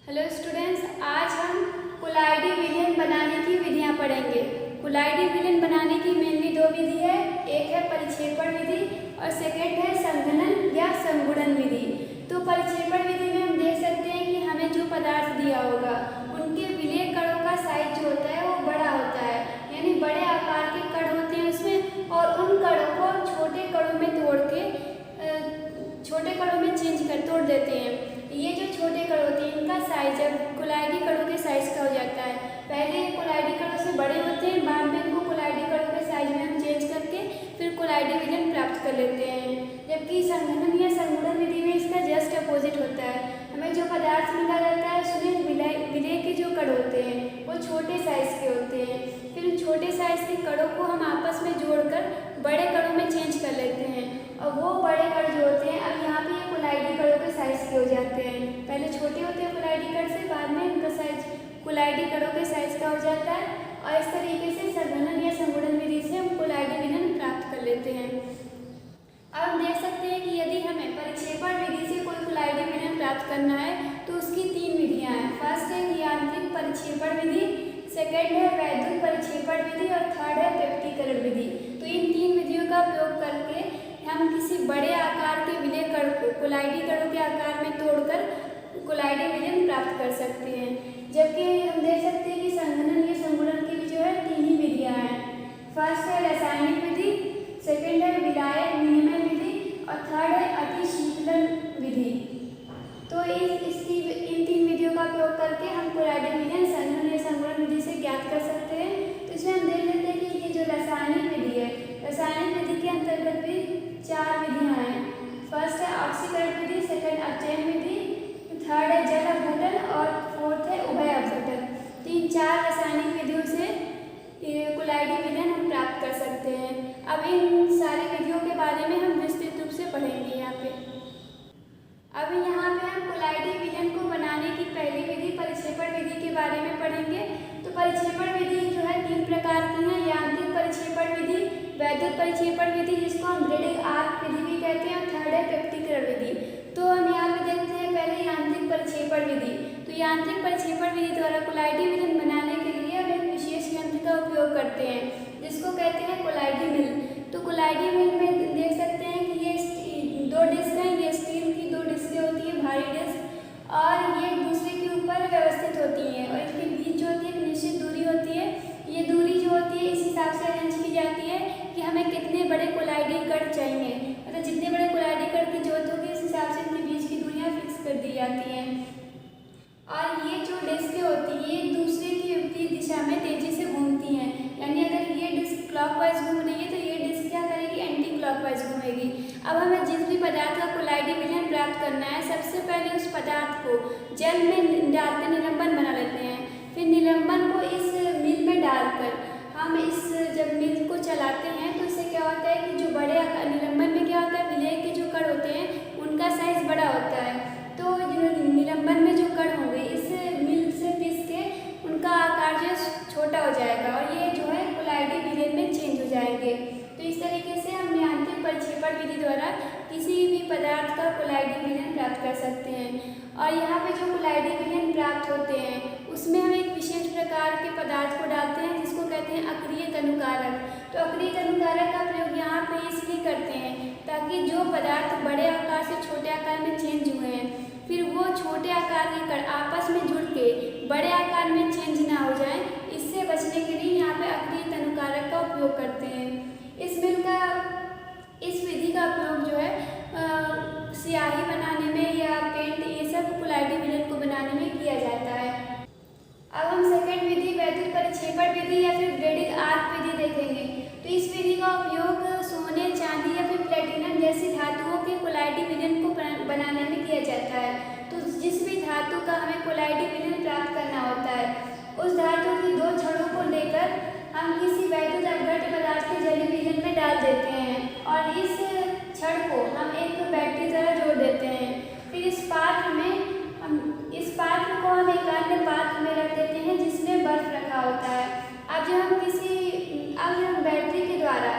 Hello students, आज हम कोलाइडी विलयन बनाने की विधियां पढ़ेंगे। कोलाइडी विलयन बनाने की मेनली दो विधि है, एक है परिक्षेपण विधि और सेकेंड है संघनन या संगुणन विधि। तो परिक्षेपण विधि में हम देख सकते हैं कि हमें जो पदार्थ दिया होगा उनके विलय कणों का साइज जो होता है वो बड़ा होता है, यानी बड़े आकार के कण होते हैं उसमें, और उन कणों को छोटे कणों में तोड़ के छोटे कणों में तोड़ देते हैं। ये जो छोटे कण होते हैं इनका साइज अब कोलाइडी कणों के साइज का हो जाता है। पहले कोलाइडी कणों से बड़े होते हैं, बाद में इनको कोलाइडी कणों के साइज में हम चेंज करके फिर कोलाइडी विलयन प्राप्त कर लेते हैं। जबकि संघनन या संगुणन विधि में इसका जस्ट अपोजिट होता है। हमें जो पदार्थ मिला जाता है उसमें विलय के जो कण होते हैं वो छोटे साइज के होते हैं। फिर छोटे साइज के कणों को हम आपस में जोड़कर बड़े कणों में चेंज कर लेते हैं, और वो बड़े कण जो होते हैं अब यहाँ पे ये कोलाइडी कणों के साइज के हो जाते हैं। पहले छोटे होते हैं कोलाइडी कण से, बाद में इनका साइज कोलाइडी कणों के साइज का हो जाता है, और इस तरीके से संघनन या संगुणन विधि से हम कोलाइडी विलयन प्राप्त कर लेते हैं। अब हम देख सकते हैं कि यदि हमें परिक्षेपण विधि से कोई कोलाइडी विलयन प्राप्त करना है तो उसकी तीन विधियां हैं। फर्स्ट है यांत्रिक परिक्षेपण विधि, सेकेंड है वैद्युत परिक्षेपण विधि और थर्ड है व्यक्तीकरण विधि। तो इन तीन विधियों का प्रयोग करके हम किसी बड़े आकार के विलय कण को कोलाइडी कणों के आकार में तोड़कर कोलाइडी विलयन प्राप्त कर सकते हैं। जबकि हम देख सकते हैं कि संघनन या संगुणन की भी जो है तीन ही विधियां हैं। फर्स्ट है रासायनिक विधि, सेकेंड है विलायक विनिमय विधि और थर्ड है अतिशीतलन विधि। तो इन तीन विधियों का प्रयोग करके हम कोलाइडी विलयन संघनन या संगुणन विधि से ज्ञात कर सकते हैं। तो इसमें हम देख लेते हैं कि ये जो रासायनिक विधि है, रासायनिक विधि के अंतर्गत भी चार विधियां हैं। फर्स्ट है ऑक्सीकरण विधि, सेकेंड अपचयन विधि, थर्ड है जल अपघटन और फोर्थ है उभय अपघटन। तो इन चार रासायनिक विधियों से कोलाइडी विलयन हम प्राप्त कर सकते हैं। अब इन सारी विधियों के बारे में हम विस्तृत रूप से पढ़ेंगे यहाँ पे। अब यहाँ पे हम कोलाइडी विलयन को बनाने की पहली विधि परिक्षेपण विधि के बारे में पढ़ेंगे। तो परिक्षेपण विधि जो है तीन प्रकार की है, यांत्रिक परिक्षेपण विधि, वैद्युत परिक्षेपण विधि जिसको हम ब्रीडिंग आर्क विधि भी कहते हैं, और थर्ड है व्यक्तीकरण विधि। तो हम यहाँ पे देखते हैं पहले यांत्रिक परिक्षेपण विधि। तो यांत्रिक परिक्षेपण विधि द्वारा कोलाइडी विलयन बनाने के लिए हम एक विशेष यंत्र का उपयोग करते हैं जिसको कहते हैं कोलाइडी मिल। तो कोलाइडी मिल में देख सकते हैं कि ये दो डिस्क हैं, ये स्टील की दो डिस्कें होती हैं, भारी डिस्क, और ये एक दूसरे के ऊपर व्यवस्थित होती हैं, और इनके बीच जो होती है एक निश्चित दूरी होती है। ये दूरी जो होती है इस हिसाब से अरेंज की जाती है कि हमें कितने बड़े कोलाइडी कण चाहिए, मतलब जितने बड़े कोलाइडी कण की जरूरत होगी इस हिसाब से इनके बीच की दूरियां फिक्स कर दी जाती हैं। और ये जो डिस्कें होती हैं ये एक दूसरे की विपरीत दिशा में तेजी से घूमती हैं, यानी अगर ये डिस्क क्लॉकवाइज घूम रही है तो ये डिस्क क्या करेगी, एंटी क्लॉकवाइज घूमेगी। अब हमें जिस भी पदार्थ का कोलाइडी विलयन प्राप्त करना है सबसे पहले उस पदार्थ को जल में डालकर निलंबन बना लेते हैं। फिर निलंबन को इस मिल में डालकर हम जब मिल को चलाते हैं तो इससे क्या होता है कि जो बड़े निलंबन में क्या होता है, विलय के जो कण होते हैं उनका साइज बड़ा होता है। तो जो निलंबन में जो कण होंगे इस मिल से पीस के उनका आकार जो छोटा हो जाएगा और ये जो है कोलाइडी विलयन में चेंज हो जाएंगे। तो इस तरीके से हम यांत्रिक परिक्षेपण विधि द्वारा किसी भी पदार्थ का कोलाइडी विलयन प्राप्त कर सकते हैं। और यहाँ पे जो कोलाइडी विलयन प्राप्त होते हैं उसमें हम एक विशेष प्रकार के पदार्थ को डालते हैं जिसको कहते हैं अक्रिय तनुकारक। तो अक्रिय तनुकारक का प्रयोग यहाँ पे इसलिए करते हैं ताकि जो पदार्थ बड़े आकार से छोटे आकार में चेंज हुए हैं फिर वो छोटे आकार के कण आपस में जुड़ के बड़े आकार में चेंज ना हो जाए, इससे बचने के लिए यहाँ पे अक्रिय तनुकारक का उपयोग करते हैं। इस विधि का उपयोग जो है स्याही बनाने में या पेंट ये सब कोलाइडी विलयन को बनाने में किया जाता है। अब हम सेकेंड विधि वैद्युत परिक्षेपण विधि या फिर ब्रीडिंग आर्क विधि देखेंगे। तो इस विधि का उपयोग सोने, चांदी या फिर प्लेटिनम जैसी धातुओं के कोलाइडी विलयन को बनाने में किया जाता है। तो जिस भी धातु का हमें कोलाइडी विलयन प्राप्त करना होता है उस धातु की दो छड़ों को लेकर हम किसी वैद्युत अपघट्य पदार्थ के जलीय विलयन में डाल देते हैं और इस छड़ को हम एक बैटरी द्वारा जोड़ देते हैं। फिर इस पात्र को हम एक अन्य पात्र में रख देते हैं जिसमें बर्फ रखा होता है। अब जब हम बैटरी के द्वारा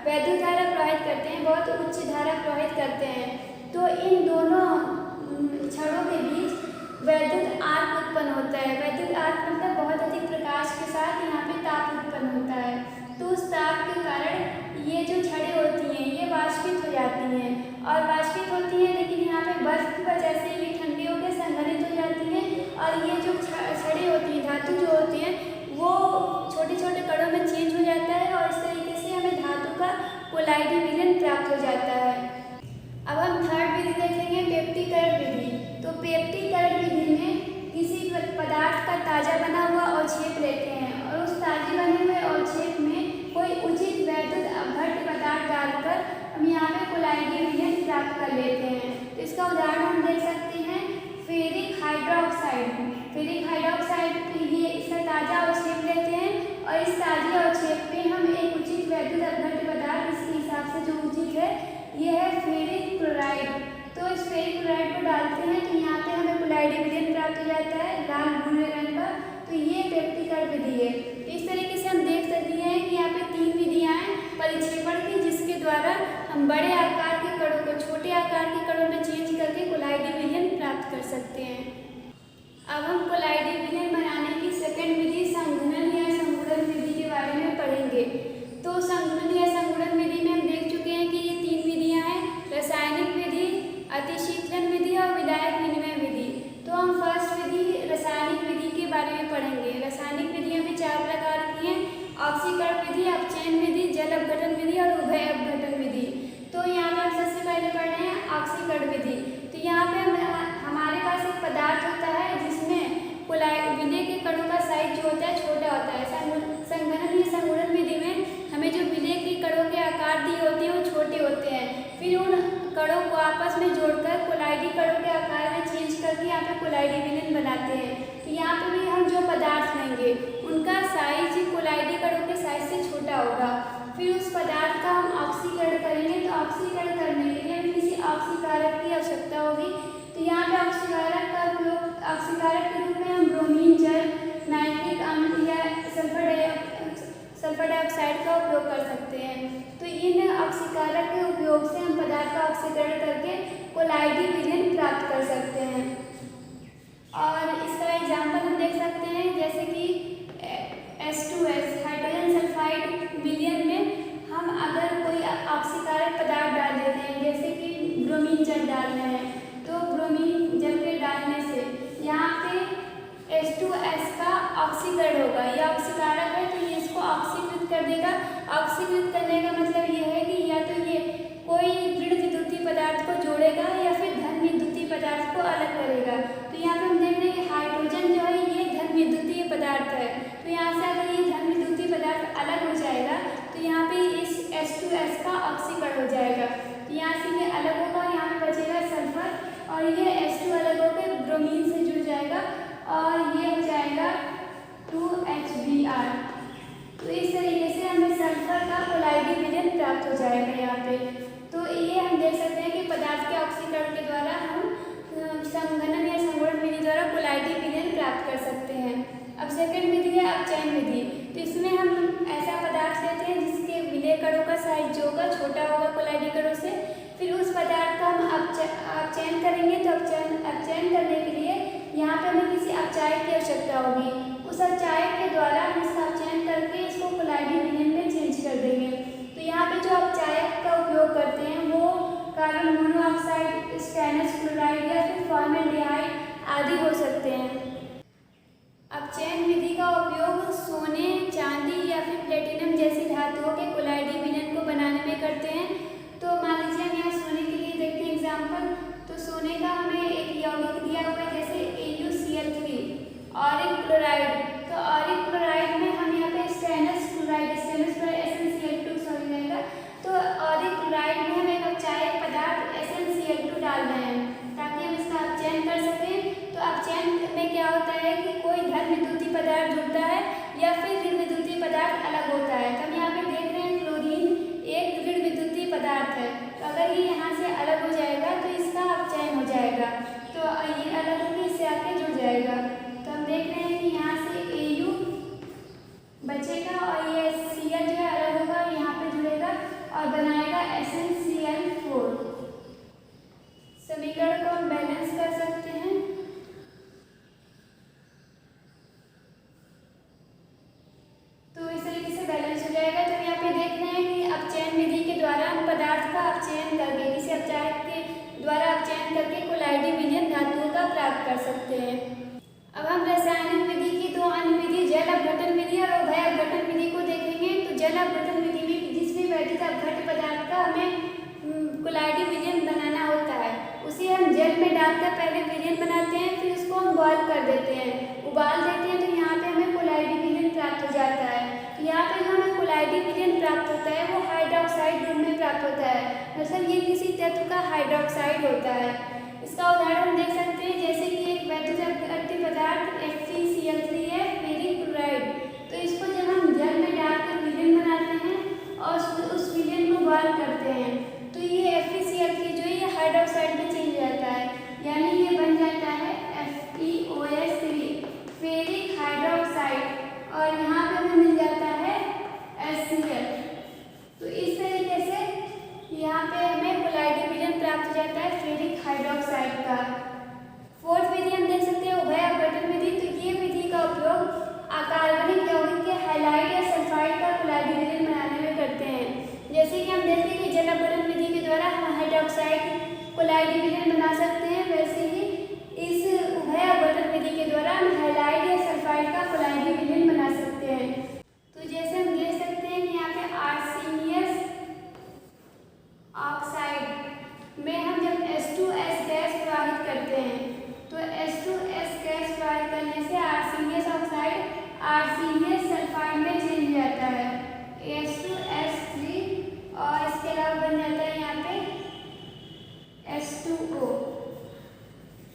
वैद्युत धारा प्रवाहित करते हैं, बहुत उच्च धारा प्रवाहित करते हैं, तो इन दोनों छड़ों के बीच वैद्युत आर्क प्रकाश के साथ यहाँ पे ताप उत्पन्न होता है। तो उस ताप के कारण ये जो छड़ें होती हैं ये वाष्पित हो जाती हैं और वाष्पित होती हैं, लेकिन यहाँ पे बर्फ की वजह से ये ठंडी होकर संघनित हो जाती हैं और ये जो छड़ें होती हैं, धातु जो होती हैं, वो छोटे छोटे कणों में चेंज हो जाता है और इस तरीके से हमें धातु का कोलाइडी विलयन प्राप्त हो जाता है। अब हम थर्ड विधि देखेंगे, पेप्टीकरण विधि। तो पेप्टीकरण विधि में किसी पदार्थ का ताज़ा बना हुआ अवक्षेप लेते हैं और उस ताजे बने हुए अवक्षेप में कोई उचित वैद्युत अपघट्य पदार्थ डालकर हम यहाँ पे कोलाइडी विलयन प्राप्त कर लेते हैं। तो इसका उदाहरण हम देख सकते हैं फेरिक हाइड्रोक्साइड। फेरिक हाइड्रोक्साइड ये इसका ताज़ा अवक्षेप लेते हैं और इस ताजे अवक्षेप में हम एक उचित वैद्युत अपघट्य पदार्थ, इसके हिसाब से जो उचित है ये है फेरिक क्लोराइड। तो इस फेरिक क्लोराइड को डालते हैं तो यहाँ पे हमें कोलाइडी विलयन प्राप्त हो जाता है लाल भूरे रंग का। तो ये पेप्टीकरण विधि है। इस तरीके से हम देख सकते हैं कि यहाँ पे 3 विधियाँ हैं परिक्षेपण की, जिसके द्वारा हम बड़े आकार के कणों को छोटे आकार के कणों में चेंज करके कोलाइडी विलयन प्राप्त कर सकते हैं। अब हम कोलाइडी विलयन बनाने की सेकंड विधि संघनन या संगुणन विधि के बारे में पढ़ेंगे। तो संघनन या संगुणन विधि में हम देख चुके हैं कि ये 3 विधियाँ हैं, रासायनिक विधि, अतिशीतलन विधि और विलायक विनिमय विधि। तो हम फर्स्ट विधि रासायनिक विधि के बारे में पढ़ेंगे। रासायनिक विधियाँ भी 4 प्रकार की हैं, ऑक्सीकरण विधि, अपचयन विधि, जल अपघटन विधि और उभय अपघटन विधि। तो यहाँ पर हम सबसे पहले पढ़ रहे हैं ऑक्सीकरण विधि। तो यहाँ पे हमारे पास एक पदार्थ होता है जिसमें विलय के कणों का साइज जो होता है छोटा होता है। संघनन या संगुणन विधि में हमें जो विलय के कणों के आकार दिए होते हैं वो छोटे होते हैं, फिर उन कणों को आपस में जोड़कर कोलाइडी कणों के आकार में चेंज करके यहाँ पे कोलाइडी विलयन बनाते हैं। तो यहाँ पे भी हम जो पदार्थ लेंगे उनका साइज कोलाइडी कणों के साइज से छोटा होगा। फिर उस पदार्थ का हम ऑक्सीकरण करेंगे। तो ऑक्सीकरण करने के लिए हमें किसी ऑक्सीकारक की आवश्यकता होगी। तो यहाँ पे ऑक्सीकारक का उपयोग ऑक्सीकारक के रूप में हम ब्रोमीन जल, नाइट्रिक अम्ल या सल्फर डाइऑक्साइड का उपयोग कर सकते हैं। तो इन ऑक्सीकारक के उपयोग से हम पदार्थ का ऑक्सीकरण करके कोलाइडी विलयन प्राप्त कर सकते हैं। और इसका एग्जाम्पल हम देख सकते हैं, जैसे कि H2S हाइड्रोजन सल्फाइड विलयन में हम अगर कोई ऑक्सीकारक पदार्थ डाल देते हैं, जैसे कि ब्रोमीन जल डाल रहे हैं, तो ब्रोमीन जल के डालने से यहाँ पे H2S का ऑक्सीकरण होगा। यह ऑक्सीकारक है तो ये इसको ऑक्सीकृत कर देगा। ऑक्सीकृत करने का मतलब ये है कि या तो ये कोई दृढ़ विद्युतीय पदार्थ को जोड़ेगा या फिर धन विद्युतीय पदार्थ को अलग करेगा। तो यहाँ पे हम देख रहे हैं कि हाइड्रोजन जो है ये धन विद्युतीय पदार्थ है। तो यहाँ से अगर ये धन विद्युतीय पदार्थ अलग हो जाएगा तो यहाँ पे इस H2S का ऑक्सीकरण हो जाएगा। तो यहाँ से ये अलग होगा, यहाँ पे बचेगा सल्फर और ये H2 अलग होकर ब्रोमीन से जुड़ जाएगा और ये हो जाएगा 2HBr। तो इस तरीके से हमें सल्फर का कोलाइडी विलयन प्राप्त हो जाएगा यहाँ पे। तो ये हम देख सकते हैं कि पदार्थ के ऑक्सीकरण के द्वारा हम संघनन या संगुणन विधि द्वारा कोलाइडी विलयन प्राप्त कर सकते हैं। अब सेकंड विधि है अपचयन विधि। तो इसमें हम ऐसा पदार्थ लेते हैं जिसके विलय कणों का साइज जो होगा छोटा होगा कोलाइडी कणों से, फिर उस पदार्थ का हम अपचयन करेंगे। तो अपचयन करने के लिए यहाँ पे हमें किसी अपचायक की आवश्यकता होगी। उस अपचायक के द्वारा हम इसका अपचयन करके इसको कोलाइडी विलयन में चेंज कर देंगे। तो यहाँ पे जो अपचायक का उपयोग करते हैं वो कार्बन मोनोऑक्साइड, स्टेनस क्लोराइड या फिर फॉर्मेल्डिहाइड आदि हो सकते हैं। अपचयन विधि का उपयोग सोने, चांदी या फिर प्लेटिनम जैसी धातुओं के कोलाइडी विलयन को बनाने में करते हैं। तो मान लीजिए हम यहाँ सोने के लिए देखते हैं एग्जाम्पल। तो सोने का हमें एक यौगिक दिया हुआ है जैसे AuCl3 ऑरिक क्लोराइड। तो ऑरिक क्लोराइड में हम यहाँ पे स्टेनस क्लोराइड SnCl2 रहेगा। तो ऑरिक क्लोराइड में हम एक अपचायक पदार्थ SnCl2 डाल रहे हैं ताकि हम इसका अपचयन कर सकें। तो अपचयन में क्या होता है कि कोई धन विद्युतीय पदार्थ जुड़ता है या फिर ऋण विद्युतीय पदार्थ अलग होता है। तो हम यहाँ पे देख रहे हैं क्लोरीन एक ऋण विद्युतीय पदार्थ है। तो अगर ये यहाँ से अलग हो जाएगा तो इसका अपचयन हो जाएगा। तो ये अलग होकर इससे आके जुड़ जाएगा। तो हम देख रहे हैं कि यहाँ से Au बचेगा और ये Cl जो है अलग होगा और यहाँ पे जुड़ेगा और बनाएगा SnCl4। समीकरण को हम बैलेंस कर सकते हैं। हैं। अब हम रासायनिक विधि की दो अन्य विधि जल अपघटन विधि और उभय अपघटन विधि को देखेंगे। तो जल अपघटन विधि में जिस भी व्यथित अपघट्य पदार्थ का हमें कोलाइडी विलयन बनाना होता है, उसे हम जल में डालकर पहले विलयन बनाते हैं, फिर उसको हम बॉयल कर देते हैं, उबाल देते हैं, तो यहाँ पे हमें कोलाइडी विलयन प्राप्त हो जाता है। तो यहाँ पे जो हमें कोलाइडी विलयन प्राप्त होता है वो हाइड्रोक्साइड रूप में प्राप्त होता है, मतलब ये किसी तत्व का हाइड्रोक्साइड होता है। इसका उदाहरण देख सकते हैं, जैसे कि एक वैद्युत अपघट्य पदार्थ FeCl3 है, फेरिक क्लोराइड। तो इसको जब हम जल में डालकर विलयन बनाते हैं और उस विलयन को बॉयल करते हैं, तो ये FeCl3 जो है ये हाइड्रोक्साइड में चेंज हो जाता है, यानी ये बन जाता है FeOS3 फेरिक हाइड्रोक्साइड, और यहाँ पे हमें मिल जाता है HCl। तो इस तरीके से यहाँ पे हमें कोलाइडी विलयन प्राप्त हो जाता है फेरिक हाइड्रोक्साइड का। फोर्थ विधि हम देख सकते हैं उभय अपघटन विधि। तो ये विधि का उपयोग अकार्बनिक यौगिक के हैलाइड या सल्फाइड का कोलाइडी विलयन बनाने में करते हैं। जैसे कि हम देखते हैं कि जल अपघटन विधि के द्वारा हम हाइड्रोक्साइड कोलाइडी विलयन बना सकते हैं, वैसे ही इस उभय अपघटन विधि के द्वारा हम हैलाइड या सल्फाइड का कोलाइडी विलयन बना सकते हैं। तो जैसे हम देख सकते हैं कि यहाँ पे आर्सेनियस ऑक्साइड में हम जब H2S गैस प्रवाहित करते हैं, तो H2S गैस प्रवाहित करने से आर्सेनियस ऑक्साइड आर्सेनियस सल्फाइड में चेंज हो जाता है H2S3, और इसके अलावा बन जाता है यहाँ पे H2O।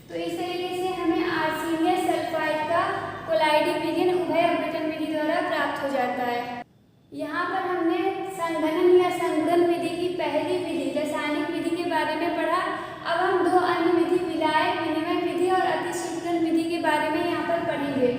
तो इस तरीके से हमें आर्सेनियस सल्फाइड का कोलाइडी विलयन उभय अपघटन विधि द्वारा प्राप्त हो जाता है। यहाँ पर हमने संघनन या संघनन विधि की पहली विधि रासायनिक विधि के बारे में पढ़ा। अब हम दो अन्य विधि विलायक विनिमय विधि और अतिशीतलन विधि के बारे में यहाँ पर पढ़ेंगे।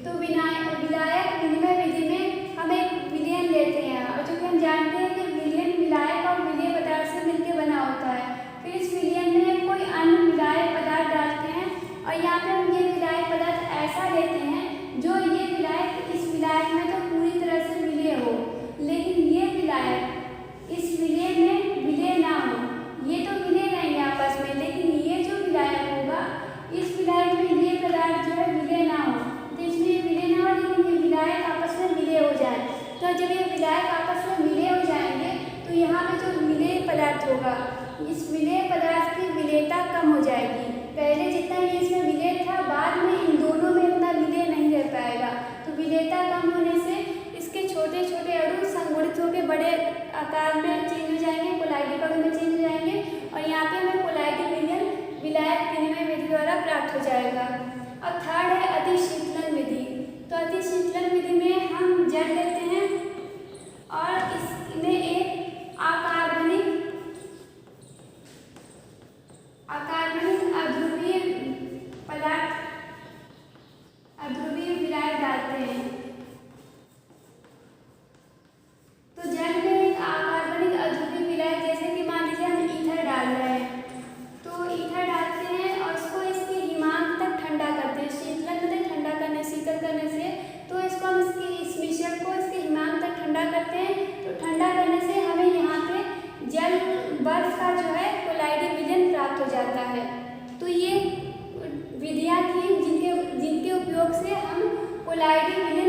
तो विलायक विनिमय विधि में हम एक विलयन लेते हैं, और जो कि हम जानते हैं कि विलयन विलायक और विलेय पदार्थ से मिलकर बना होता है। फिर इस विलयन में कोई अन्य विलायक पदार्थ डालते हैं, और यहाँ पे हम ये विलायक पदार्थ ऐसा लेते हैं जो ये विलायक इस विलायक में तो पूरी तरह से विलय हो, लेकिन ये विलायक इस विलय में विलय ना हो। ये तो विलय रहेंगे आपस में, लेकिन ये जो विलायक होगा इस विलायक में ये पदार्थ जो है विलय ना हो। तो इसमें विलय ना हो, लेकिन ये विलायक आपस में विलय हो जाए। तो जब ये विलायक आपस में विलय हो जाएंगे, तो यहाँ पे जो विलय पदार्थ होगा, इस विलय पदार्थ की विलयता कम हो जाएगी। पहले जितना ये इसमें विलय था, बाद में इन दोनों में इतना विलय नहीं रह पाएगा। तो विलयता कम होने से इसके छोटे छोटे अणु संगुणित होकर बड़े आकार में चेंज हो जाएंगे, कोलाइडी कण में चेंज हो जाएंगे, और यहाँ पे हमें कोलाइडी विलयन विलायक विनिमय विधि द्वारा प्राप्त हो जाएगा। अब थर्ड है अतिशीतलन विधि। तो अतिशीतलन विधि में हम जल लेते हैं और इसमें एक अकार्बनिक अध्रुवीय पदार्थ अध्रुवीय विलायक डालते हैं। तो जल में एक अकार्बनिक अध्रुवीय विलायक, जैसे कि मान लीजिए हम ईथर डाल रहे हैं, तो ईथर डालते हैं और इसको इसके हिमांक तक ठंडा करते हैं। शीतलन मतलब ठंडा करने, शीतल करने से, तो इसको हम इस मिश्रण को इसके हिमांक तक ठंडा करते हैं। तो ठंडा करने से हमें यहाँ पे जल बर्फ का जो है कोलाइडी विलयन प्राप्त हो जाता है। तो ये विधियाँ थी जिनके उपयोग से हम कोलाइडी विलयन